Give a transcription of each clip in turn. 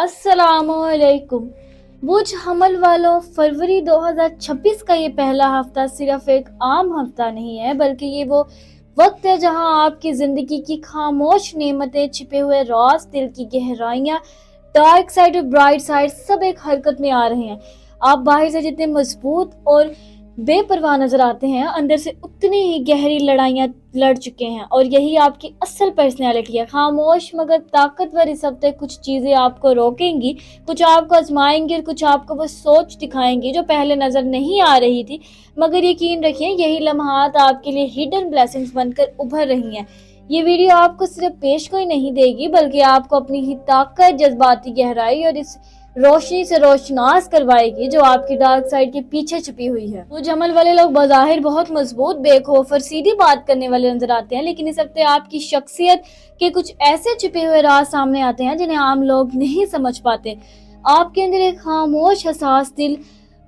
अस्सलामुअलैकुम। बुझ हमल वालों, फरवरी 2026 का ये पहला हफ्ता सिर्फ एक आम हफ्ता नहीं है, बल्कि ये वो वक्त है जहां आपकी जिंदगी की खामोश नेमतें, छिपे हुए राज, दिल की गहराइयां, डार्क साइड और ब्राइट साइड सब एक हरकत में आ रहे हैं। आप बाहर से जितने मजबूत और बेपरवाह नजर आते हैं, अंदर से उतनी ही गहरी लड़ाइयां लड़ चुके हैं, और यही आपकी असल पर्सनैलिटी है। खामोश मगर ताकतवर इस हफ्ते कुछ चीजें आपको रोकेंगी, कुछ आपको आजमाएंगी और कुछ आपको वो सोच दिखाएंगी जो पहले नजर नहीं आ रही थी। मगर यकीन रखिए, यही लम्हात आपके लिए हिडन ब्लेसिंग्स बनकर उभर रही हैं। ये वीडियो आपको सिर्फ पेशगोई नहीं देगी, बल्कि आपको अपनी ही ताकत, जज्बाती गहराई और इस रोशनी से रोशनास करवाएगी जो आपकी डार्क साइड के पीछे छुपी हुई है। वो जमल वाले लोग बाज़ाहिर बहुत मजबूत, बेखौफ और सीधी बात करने वाले नजर आते हैं, लेकिन इस हफ्ते आपकी शख्सियत के कुछ ऐसे छिपे हुए राज सामने आते हैं जिन्हें आम लोग नहीं समझ पाते। आपके अंदर एक खामोश हसास दिल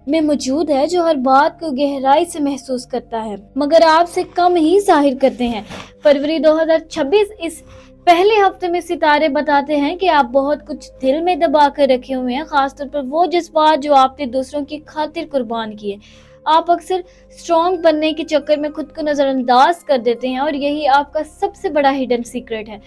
में मौजूद है जो हर बात को गहराई से महसूस करता है, मगर आपसे कम ही जाहिर करते हैं। फरवरी 2026 इस पहले हफ्ते में सितारे बताते हैं कि आप बहुत कुछ दिल में दबा कर रखे हुए हैं, खासतौर पर वो जज्बात जो आपने दूसरों की खातिर कुर्बान किए। आप अक्सर स्ट्रॉन्ग बनने के चक्कर में खुद को नजरअंदाज कर देते हैं, और यही आपका सबसे बड़ा हिडन सीक्रेट है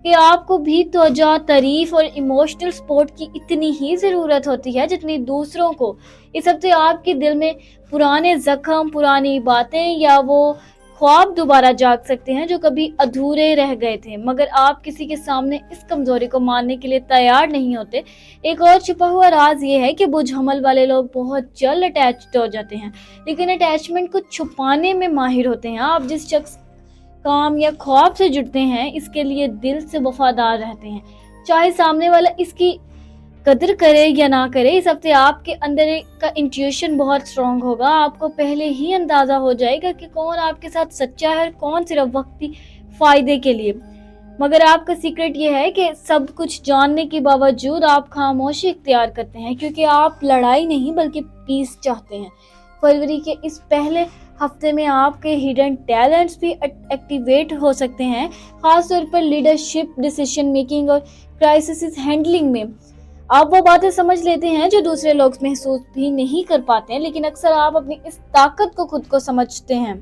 कि आपको भी तवज्जो, तारीफ और इमोशनल सपोर्ट की इतनी ही जरूरत होती है जितनी दूसरों को। इस हफ्ते आपके दिल में पुराने जख्म, पुरानी बातें या वो ख्वाब दोबारा जाग सकते हैं जो कभी अधूरे रह गए थे, मगर आप किसी के सामने इस कमजोरी को मानने के लिए तैयार नहीं होते। एक और छुपा हुआ राज ये है कि बुझ हमल वाले लोग बहुत जल्द अटैच्ड हो जाते हैं, लेकिन अटैचमेंट को छुपाने में माहिर होते हैं। आप जिस शख्स, काम या ख्वाब से जुड़ते हैं, इसके लिए दिल से वफादार रहते हैं, चाहे सामने वाला इसकी कदर करे या ना करे। इस हफ्ते आपके अंदर का इंट्यूशन बहुत स्ट्रांग होगा। आपको पहले ही अंदाजा हो जाएगा कि कौन आपके साथ सच्चा है और कौन सिर्फ वक्ती फायदे के लिए। मगर आपका सीक्रेट ये है कि सब कुछ जानने के बावजूद आप खामोशी इख्तियार करते हैं, क्योंकि आप लड़ाई नहीं बल्कि पीस चाहते हैं। फरवरी के इस पहले हफ्ते में आपके हिडन टैलेंट्स भी एक्टिवेट हो सकते हैं, खासतौर पर लीडरशिप, डिसीजन मेकिंग और क्राइसिस हैंडलिंग में। आप वो बातें समझ लेते हैं जो दूसरे लोग महसूस भी नहीं कर पाते हैं, लेकिन अक्सर आप अपनी इस ताकत को खुद को समझते हैं।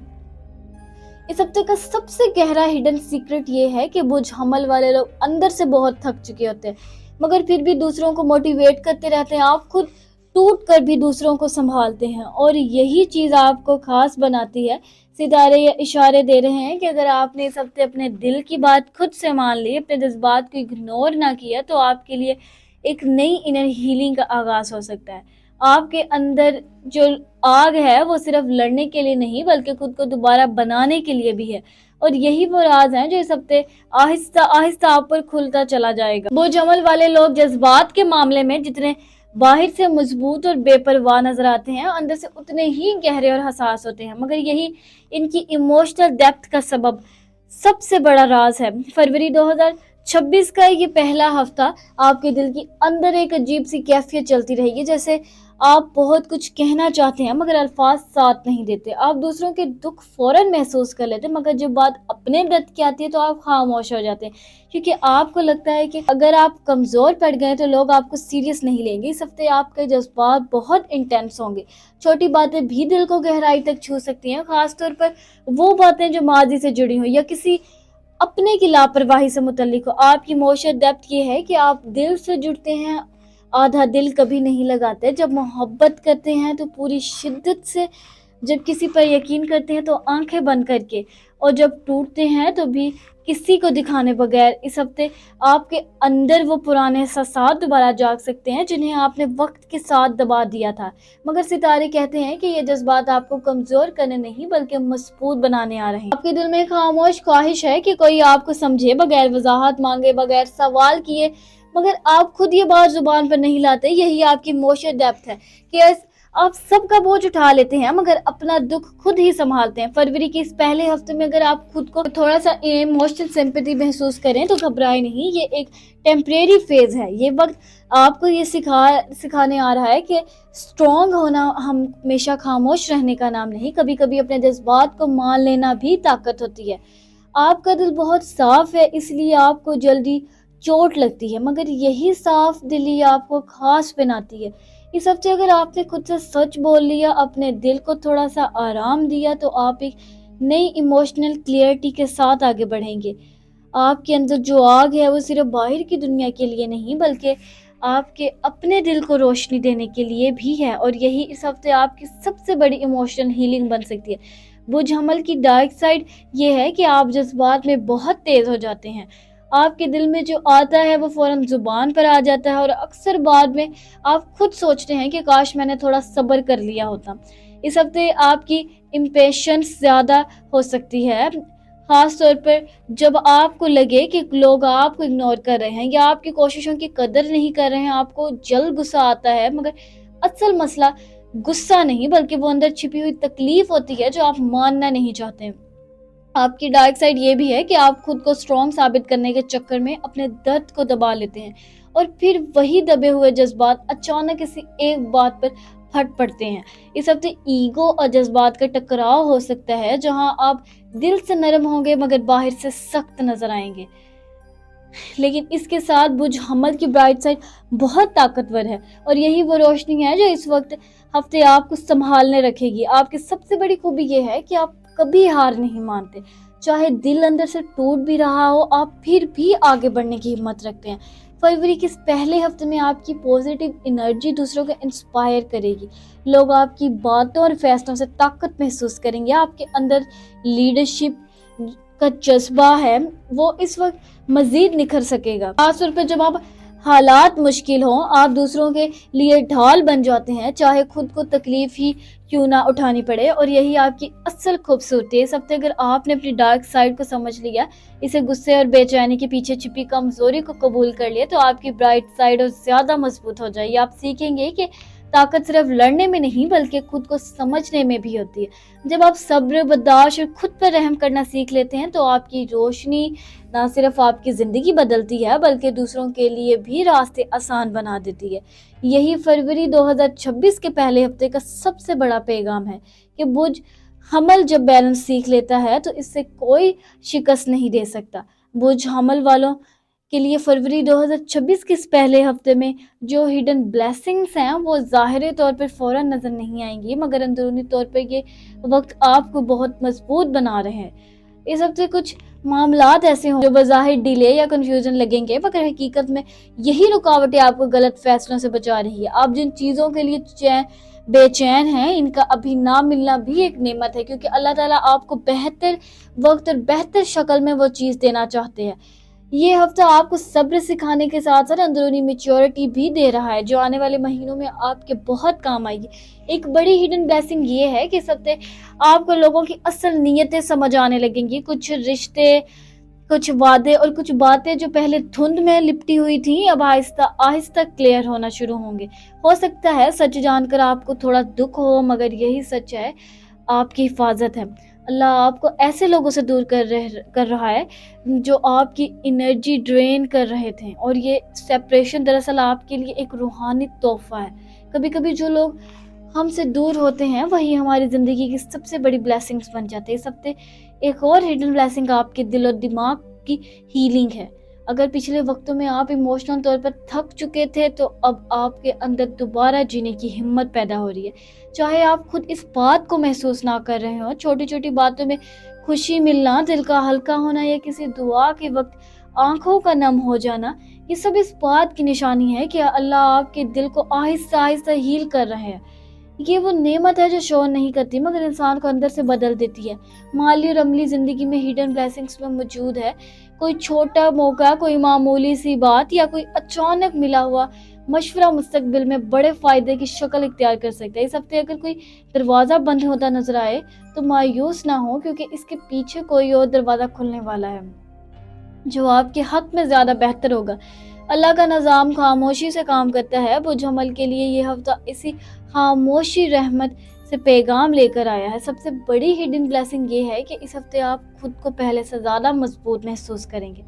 इस हफ्ते का सबसे गहरा हिडन सीक्रेट ये है कि बुझ हमल वाले लोग अंदर से बहुत थक चुके होते हैं, मगर फिर भी दूसरों को मोटिवेट करते रहते हैं। आप खुद टूट कर भी दूसरों को संभालते हैं, और यही चीज आपको खास बनाती है। सितारे या इशारे दे रहे हैं कि अगर आपने इस हफ्ते अपने दिल की बात खुद से मान ली, अपने जज्बात को इग्नोर ना किया, तो आपके लिए एक नई इनर हीलिंग का आगाज हो सकता है। आपके अंदर जो आग है वो सिर्फ लड़ने के लिए नहीं, बल्कि खुद को दोबारा बनाने के लिए भी है, और यही वो राज है जो इस हफ्ते आहिस्ता आहिस्ता आप पर खुलता चला जाएगा। वो जमल वाले लोग जज्बात के मामले में जितने बाहर से मजबूत और बेपरवाह नजर आते हैं, अंदर से उतने ही गहरे और हसास होते हैं, मगर यही इनकी इमोशनल डेप्थ का सबब सबसे बड़ा राज है। फरवरी 2026 का ये पहला हफ्ता आपके दिल की अंदर एक अजीब सी कैफियत चलती रहेगी, जैसे आप बहुत कुछ कहना चाहते हैं मगर अल्फाज साथ नहीं देते। आप दूसरों के दुख फौरन महसूस कर लेते हैं, मगर जब बात अपने दर्द की आती है तो आप खामोश हो जाते हैं, क्योंकि आपको लगता है कि अगर आप कमजोर पड़ गए तो लोग आपको सीरियस नहीं लेंगे। इस हफ्ते आपके जज्बात बहुत इंटेंस होंगे। छोटी बातें भी दिल को गहराई तक छू सकती हैं, खासतौर पर वो बातें जो माजी से जुड़ी हुई या किसी अपने की लापरवाही से मुतल्लिक हो। आपकी इमोशनल डेप्थ ये है कि आप दिल से जुड़ते हैं, आधा दिल कभी नहीं लगाते। जब मोहब्बत करते हैं तो पूरी शिद्दत से, जब किसी पर यकीन करते हैं तो आंखें बंद करके, और जब टूटते हैं तो भी किसी को दिखाने बगैर। इस हफ्ते आपके अंदर वो पुराने एहसास दोबारा जाग सकते हैं जिन्हें आपने वक्त के साथ दबा दिया था, मगर सितारे कहते हैं कि ये जज्बात आपको कमजोर करने नहीं बल्कि मजबूत बनाने आ रहे हैं। आपके दिल में एक खामोश ख्वाहिश है कि कोई आपको समझे बगैर, वजाहत मांगे बगैर, सवाल किए, मगर आप खुद ये बात जुबान पर नहीं लाते। यही आपकी इमोशनल डेप्थ है कि आप सबका बोझ उठा लेते हैं मगर अपना दुख खुद ही संभालते हैं। फरवरी के इस पहले हफ्ते में अगर आप खुद को थोड़ा सा इमोशनल सिंपैथी महसूस करें तो घबराए नहीं, ये एक टेम्परेरी फेज है। ये वक्त आपको ये सिखाने आ रहा है कि स्ट्रॉन्ग होना हमेशा खामोश रहने का नाम नहीं, कभी कभी अपने जज्बात को मान लेना भी ताकत होती है। आपका दिल बहुत साफ है, इसलिए आपको जल्दी चोट लगती है, मगर यही साफ दिली आपको खास बनाती है। इस हफ्ते अगर आपने खुद से सच बोल लिया, अपने दिल को थोड़ा सा आराम दिया, तो आप एक नई इमोशनल क्लियरिटी के साथ आगे बढ़ेंगे। आपके अंदर जो आग है वो सिर्फ बाहर की दुनिया के लिए नहीं, बल्कि आपके अपने दिल को रोशनी देने के लिए भी है, और यही इस हफ्ते आपकी सबसे बड़ी इमोशनल हीलिंग बन सकती है। बुझ हमल की डार्क साइड ये है कि आप जज्बात में बहुत तेज हो जाते हैं। आपके दिल में जो आता है वो फौरन जुबान पर आ जाता है, और अक्सर बाद में आप खुद सोचते हैं कि काश मैंने थोड़ा सब्र कर लिया होता। इस हफ्ते आपकी इम्पेशंस ज्यादा हो सकती है, खास तौर पर जब आपको लगे कि लोग आपको इग्नोर कर रहे हैं या आपकी कोशिशों की कदर नहीं कर रहे हैं। आपको जल्द गुस्सा आता है, मगर असल मसला गुस्सा नहीं बल्कि वो अंदर छिपी हुई तकलीफ होती है जो आप मानना नहीं चाहते। आपकी डार्क साइड ये भी है कि आप खुद को स्ट्रॉन्ग साबित करने के चक्कर में अपने दर्द को दबा लेते हैं, और फिर वही दबे हुए जज्बात अचानक किसी एक बात पर फट पड़ते हैं। इस हफ्ते ईगो और जज्बात का टकराव हो सकता है, जहां आप दिल से नरम होंगे मगर बाहर से सख्त नजर आएंगे। लेकिन इसके साथ बुझ हमल की ब्राइट साइड बहुत ताकतवर है, और यही वो रोशनी है जो इस वक्त हफ्ते आपको संभालने रखेगी। आपकी सबसे बड़ी खूबी ये है कि आप कभी हार नहीं मानते। चाहे दिल अंदर से टूट भी रहा हो, आप फिर भी आगे बढ़ने की हिम्मत रखते हैं। फरवरी के इस पहले हफ्ते में आपकी पॉजिटिव एनर्जी दूसरों को इंस्पायर करेगी। लोग आपकी बातों और फैसलों से ताकत महसूस करेंगे। आपके अंदर लीडरशिप का जज्बा है वो इस वक्त मजीद निखर सकेगा। खासतौर पर जब आप हालात मुश्किल हो, आप दूसरों के लिए ढाल बन जाते हैं, चाहे खुद को तकलीफ ही क्यों ना उठानी पड़े, और यही आपकी असल खूबसूरती है। इस हफ्ते अगर आपने अपनी डार्क साइड को समझ लिया, इसे गुस्से और बेचैनी के पीछे छिपी कमजोरी को कबूल कर लिया, तो आपकी ब्राइट साइड और ज्यादा मजबूत हो जाएगी। आप सीखेंगे कि ताकत सिर्फ लड़ने में नहीं बल्कि खुद को समझने में भी होती है। जब आप सब्र, बर्दाश्त और खुद पर रहम करना सीख लेते हैं, तो आपकी रोशनी ना सिर्फ आपकी जिंदगी बदलती है बल्कि दूसरों के लिए भी रास्ते आसान बना देती है। यही फरवरी 2026 के पहले हफ्ते का सबसे बड़ा पैगाम है कि बुझ हमल जब बैलेंस सीख लेता है तो इससे कोई शिकस्त नहीं दे सकता। बुझ हमल वालों के लिए फरवरी 2026 के इस पहले हफ्ते में जो हिडन ब्लेसिंग्स हैं वो ज़ाहिरी तौर पर फौरन नजर नहीं आएंगी, मगर अंदरूनी तौर पर ये वक्त आपको बहुत मजबूत बना रहे हैं। इस हफ्ते कुछ मामलात ऐसे हों जो बज़ाहिर डिले या कंफ्यूजन लगेंगे, मगर हकीकत में यही रुकावटें आपको गलत फैसलों से बचा रही है। आप जिन चीज़ों के लिए बेचैन हैं, इनका अभी ना मिलना भी एक नेमत है, क्योंकि अल्लाह ताला आपको बेहतर वक्त और बेहतर शक्ल में वो चीज़ देना चाहते हैं। ये हफ्ता आपको सब्र सिखाने के साथ साथ अंदरूनी मैच्योरिटी भी दे रहा है, जो आने वाले महीनों में आपके बहुत काम आएगी। एक बड़ी हिडन ब्लेसिंग ये है कि इस हफ्ते आपको लोगों की असल नीयतें समझ आने लगेंगी। कुछ रिश्ते, कुछ वादे और कुछ बातें जो पहले धुंध में लिपटी हुई थी, अब आहिस्ता आहिस्ता क्लियर होना शुरू होंगे। हो सकता है सच जानकर आपको थोड़ा दुख हो, मगर यही सच है, आपकी हिफाजत है। अल्लाह आपको ऐसे लोगों से दूर कर रहा है जो आपकी एनर्जी ड्रेन कर रहे थे, और ये सेपरेशन दरअसल आपके लिए एक रूहानी तोहफा है। कभी कभी जो लोग हमसे दूर होते हैं वही हमारी ज़िंदगी की सबसे बड़ी ब्लेसिंग्स बन जाते हैं। इस हफ्ते एक और हिडन ब्लेसिंग आपके दिल और दिमाग की हीलिंग है। अगर पिछले वक्तों में आप इमोशनल तौर पर थक चुके थे, तो अब आपके अंदर दोबारा जीने की हिम्मत पैदा हो रही है। चाहे आप खुद इस बात को महसूस ना कर रहे हो, छोटी छोटी बातों में खुशी मिलना, दिल का हल्का होना या किसी दुआ के वक्त आंखों का नम हो जाना, ये सब इस बात की निशानी है कि अल्लाह आपके दिल को आहिस्ता आहिस्ता हील कर रहे हैं। ये वो नेमत है जो शोर नहीं करती मगर इंसान को अंदर से बदल देती है। माली और अमली जिंदगी में हिडन ब्लेसिंग्स में मौजूद है। कोई छोटा मौका, कोई मामूली सी बात या कोई अचानक मिला हुआ मशवरा मुस्तकबिल में बड़े फायदे की शक्ल इख्तियार कर सकता है। इस हफ्ते अगर कोई दरवाजा बंद होता नजर आए तो मायूस ना हो, क्योंकि इसके पीछे कोई और दरवाजा खुलने वाला है जो आपके हक में ज्यादा बेहतर होगा। अल्लाह का निज़ाम खामोशी से काम करता है। बुझ अमल के लिए ये हफ्ता इसी खामोशी रहमत से पैगाम लेकर आया है। सबसे बड़ी हिडन ब्लेसिंग ये है कि इस हफ्ते आप खुद को पहले से ज़्यादा मजबूत महसूस करेंगे।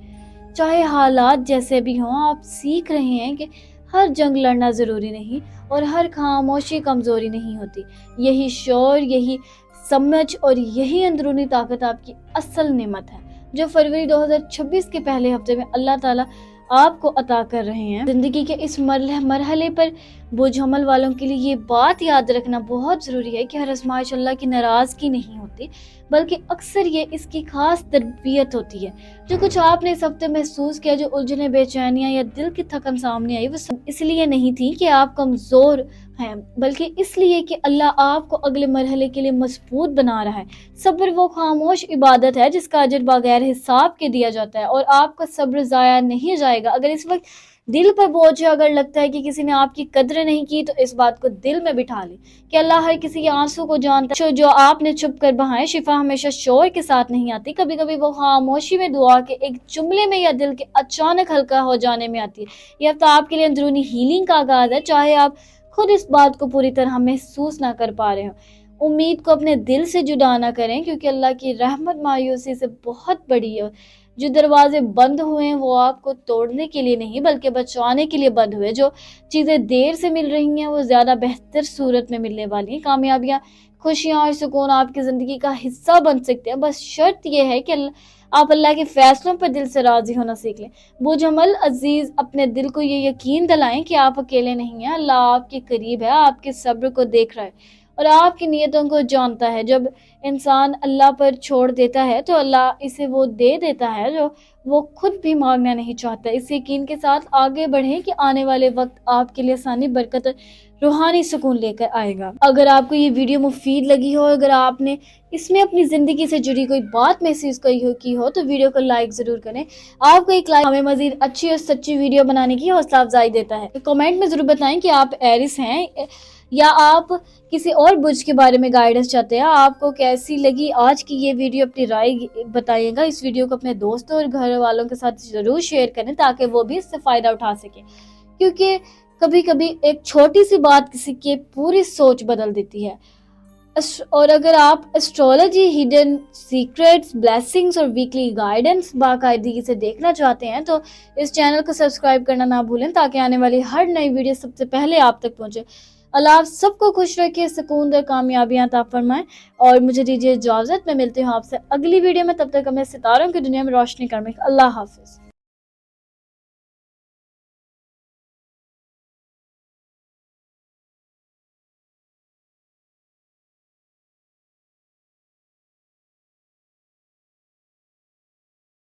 चाहे हालात जैसे भी हों, आप सीख रहे हैं कि हर जंग लड़ना ज़रूरी नहीं और हर खामोशी कमज़ोरी नहीं होती। यही शौर, यही समझ और यही अंदरूनी ताकत आपकी असल नेमत है जो फरवरी 2026 के पहले हफ्ते में अल्लाह ताला آپ کو عطا کر رہے ہیں۔ زندگی کے اس مرحلے پر بوجھ حمل والوں کے لیے یہ بات یاد رکھنا بہت ضروری ہے کہ ہر آزمائش اللہ کی ناراضگی نہیں ہوتی، بلکہ اکثر یہ اس کی خاص تربیت ہوتی ہے۔ جو کچھ آپ نے اس ہفتے محسوس کیا، جو الجھنیں، بے چینیاں یا دل کی تھکن سامنے آئی، وہ سب اس لیے نہیں تھی کہ آپ کمزور ہیں، بلکہ اس لیے کہ اللہ آپ کو اگلے مرحلے کے لیے مضبوط بنا رہا ہے۔ صبر وہ خاموش عبادت ہے جس کا اجر بغیر حساب کے دیا جاتا ہے، اور آپ کا صبر ضائع نہیں جائے گا۔ اگر اس وقت دل پر بوجھ ہے، اگر لگتا ہے کہ کسی نے آپ کی قدر نہیں کی، تو اس بات کو دل میں بٹھا لیں کہ اللہ ہر کسی کے آنسو کو جانتا ہے۔ جو آپ نے چھپ کر بہائے، شفا ہمیشہ شور کے ساتھ نہیں آتی، کبھی کبھی وہ خاموشی میں دعا کے ایک جملے میں یا دل کے اچانک ہلکا ہو جانے میں آتی ہے۔ یہ ہفتہ آپ کے لیے اندرونی ہیلنگ کا آغاز ہے، چاہے آپ خود اس بات کو پوری طرح محسوس نہ کر پا رہے ہوں۔ امید کو اپنے دل سے جدا نہ کریں، کیونکہ اللہ کی رحمت مایوسی سے بہت بڑی ہے۔ جو دروازے بند ہوئے ہیں وہ آپ کو توڑنے کے لیے نہیں بلکہ بچانے کے لیے بند ہوئے۔ جو چیزیں دیر سے مل رہی ہیں وہ زیادہ بہتر صورت میں ملنے والی ہیں۔ کامیابیاں، خوشیاں اور سکون آپ کی زندگی کا حصہ بن سکتے ہیں، بس شرط یہ ہے کہ آپ اللہ کے فیصلوں پر دل سے راضی ہونا سیکھ لیں۔ بوجھ حمل عزیز، اپنے دل کو یہ یقین دلائیں کہ آپ اکیلے نہیں ہیں، اللہ آپ کے قریب ہے، آپ کے صبر کو دیکھ رہا ہے اور آپ کی نیتوں کو جانتا ہے۔ جب انسان اللہ پر چھوڑ دیتا ہے تو اللہ اسے وہ دے دیتا ہے جو وہ خود بھی مانگنا نہیں چاہتا۔ اس یقین کے ساتھ آگے بڑھیں کہ آنے والے وقت آپ کے لیے آسانی، برکت، روحانی سکون لے کر آئے گا۔ اگر آپ کو یہ ویڈیو مفید لگی ہو، اگر آپ نے اس میں اپنی زندگی سے جڑی کوئی بات محسوس کی ہو، تو ویڈیو کو لائک ضرور کریں۔ آپ کو ایک لائک ہمیں مزید اچھی اور سچی ویڈیو بنانے کی حوصلہ افزائی دیتا ہے۔ کمنٹ میں ضرور بتائیں کہ آپ ایرس ہیں یا آپ کسی اور برج کے بارے میں گائیڈنس چاہتے ہیں۔ آپ کو کیسی لگی آج کی یہ ویڈیو، اپنی رائے بتائیے گا۔ اس ویڈیو کو اپنے دوستوں اور گھر والوں کے ساتھ ضرور شیئر کریں تاکہ وہ بھی اس سے فائدہ اٹھا سکیں، کیونکہ کبھی کبھی ایک چھوٹی سی بات کسی کی پوری سوچ بدل دیتی ہے۔ اور اگر آپ ایسٹرولوجی، ہڈن سیکرٹس، بلیسنگز اور ویکلی گائیڈنس باقاعدگی سے دیکھنا چاہتے ہیں تو اس چینل کو سبسکرائب کرنا نہ بھولیں تاکہ آنے والی ہر نئی ویڈیو سب سے پہلے آپ تک پہنچے۔ اللہ آپ سب کو خوش رکھے، سکون دے، کامیابیاں عطا فرمائے، اور مجھے دیجیے اجازت، میں ملتی ہوں آپ سے اگلی ویڈیو میں۔ تب تک ہمیں ستاروں کی دنیا میں روشنی کرنے۔ اللہ حافظ۔